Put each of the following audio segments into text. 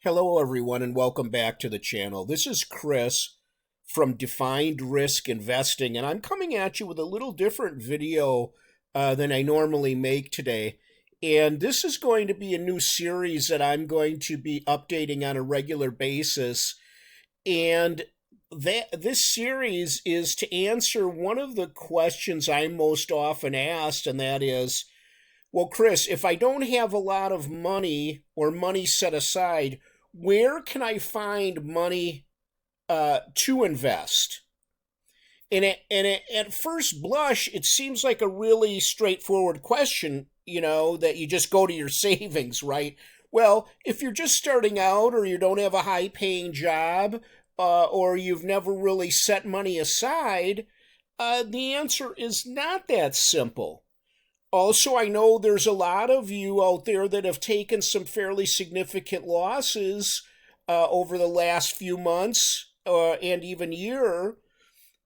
Hello, everyone, and welcome back to the channel. This is Chris from Defined Risk Investing, and I'm coming at you with a little different video than I normally make today. And this is going to be a new series that I'm going to be updating on a regular basis. And this series is to answer one of the questions I'm most often asked, and that is, well, Chris, if I don't have a lot of money or money set aside, where can I find money to invest? At first blush, it seems like a really straightforward question, that you just go to your savings, right? Well, if you're just starting out or you don't have a high paying job or you've never really set money aside, the answer is not that simple. Also, I know there's a lot of you out there that have taken some fairly significant losses over the last few months and even year,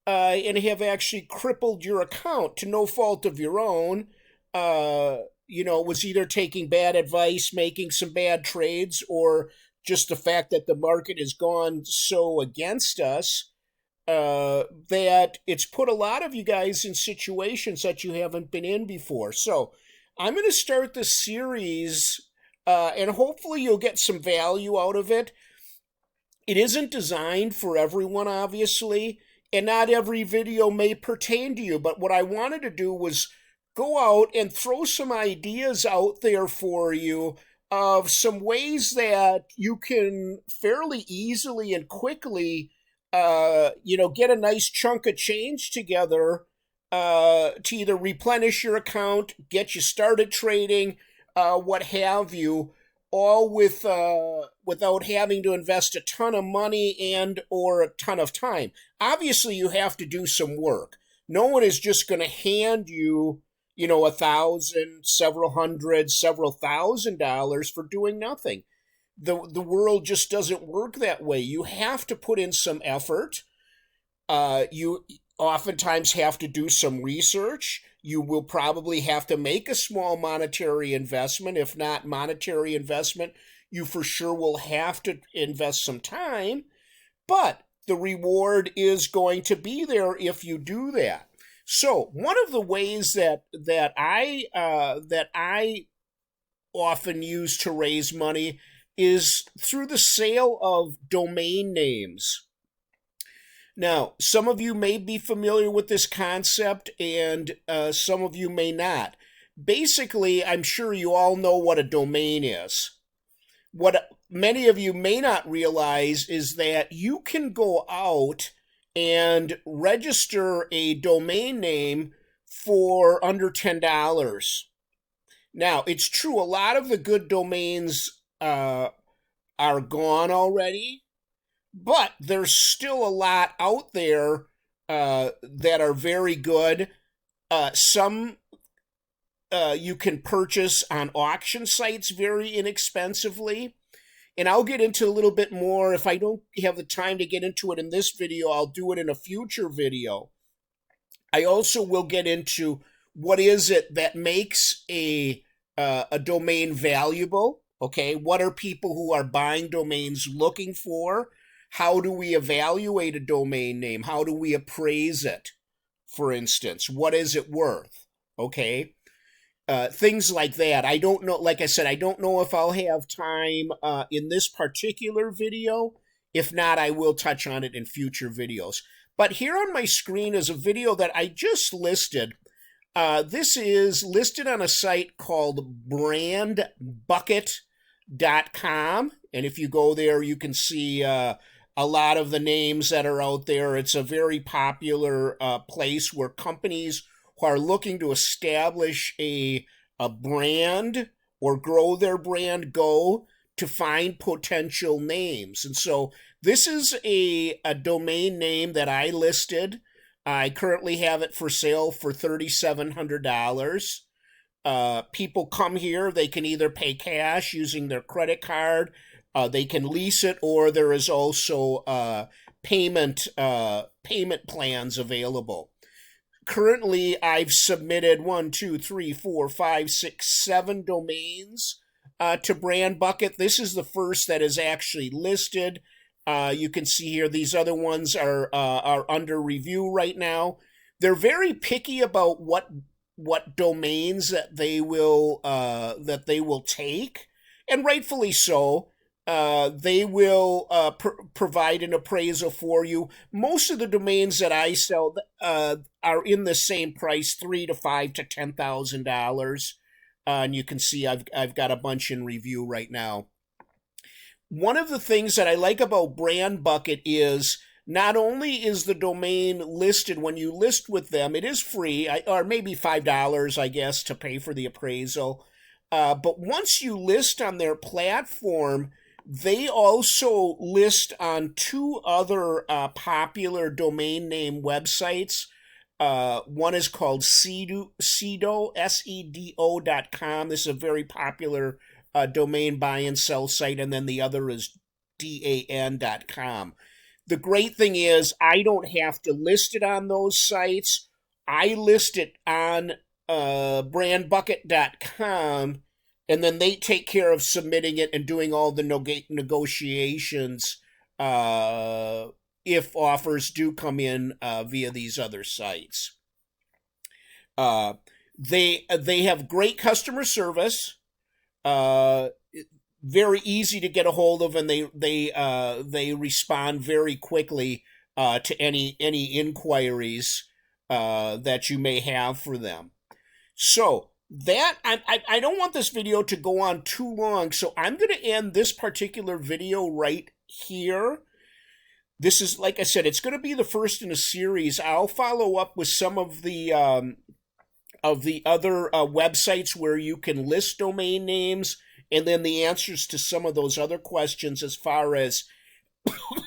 and have actually crippled your account to no fault of your own. It was either taking bad advice, making some bad trades, or just the fact that the market has gone so against us that it's put a lot of you guys in situations that you haven't been in before. So I'm going to start this series, and hopefully you'll get some value out of it. It isn't designed for everyone, obviously, and not every video may pertain to you. But what I wanted to do was go out and throw some ideas out there for you of some ways that you can fairly easily and quickly get a nice chunk of change together to either replenish your account, get you started trading, what have you, all without having to invest a ton of money and or a ton of time. Obviously, you have to do some work. No one is just going to hand you, $1,000, several hundred, several $1,000s for doing nothing. The world just doesn't work that way. You have to put in some effort. You oftentimes have to do some research. You will probably have to make a small monetary investment. If not monetary investment, you for sure will have to invest some time. But the reward is going to be there if you do that. So one of the ways that I often use to raise money is through the sale of domain names. Now, some of you may be familiar with this concept and some of you may not. Basically, I'm sure you all know what a domain is. What many of you may not realize is that you can go out and register a domain name for under $10. Now, it's true, a lot of the good domains are gone already, but there's still a lot out there that are very good. Some you can purchase on auction sites very inexpensively. And I'll get into a little bit more. If I don't have the time to get into it in this video, I'll do it in a future video. I also will get into what is it that makes a domain valuable. Okay, what are people who are buying domains looking for? How do we evaluate a domain name? How do we appraise it? For instance, what is it worth? Okay, things like that. I don't know, like I said, I don't know if I'll have time in this particular video. If not, I will touch on it in future videos. But here on my screen is a video that I just listed. This is listed on a site called brandbucket.com. And if you go there, you can see a lot of the names that are out there. It's a very popular place where companies who are looking to establish a brand or grow their brand go to find potential names. And so this is a domain name that I listed. I currently have it for sale for $3,700. People come here, they can either pay cash using their credit card, they can lease it, or there is also payment plans available. Currently, I've submitted 1, 2, 3, 4, 5, 6, 7 domains to Brand Bucket. This is the first that is actually listed. You can see here these other ones are under review right now. They're very picky about what domains that they will take, and rightfully so. They will provide an appraisal for you. Most of the domains that I sell are in the same price, $3,000 to $5,000 to $10,000. And you can see I've got a bunch in review right now. One of the things that I like about Brand Bucket is not only is the domain listed when you list with them, it is free, or maybe $5, I guess, to pay for the appraisal. But once you list on their platform, they also list on two other popular domain name websites. One is called Sedo, Sedo.com. This is a very popular domain buy and sell site, and then the other is Dan.com. The great thing is I don't have to list it on those sites. I list it on brandbucket.com, and then they take care of submitting it and doing all the negotiations if offers do come in via these other sites. They have great customer service, very easy to get a hold of, and they respond very quickly to any inquiries that you may have for them. So that I don't want this video to go on too long, so I'm going to end this particular video right here. This is, like I said, it's going to be the first in a series. I'll follow up with some of the other websites where you can list domain names, and then the answers to some of those other questions as far as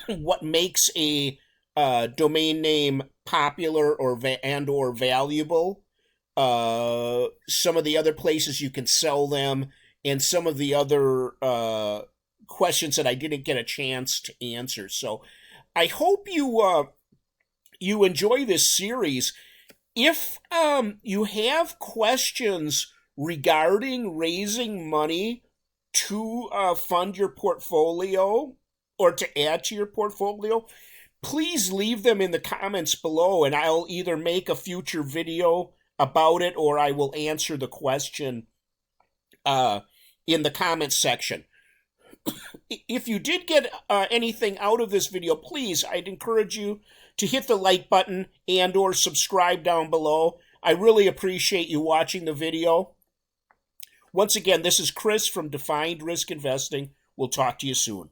what makes a domain name popular or valuable. Some of the other places you can sell them, and some of the other questions that I didn't get a chance to answer. So I hope you enjoy this series. If you have questions regarding raising money to fund your portfolio or to add to your portfolio, please leave them in the comments below, and I'll either make a future video about it or I will answer the question in the comments section. If you did get anything out of this video, please, I'd encourage you to hit the like button and or subscribe down below. I really appreciate you watching the video. Once again, this is Chris from Defined Risk Investing. We'll talk to you soon.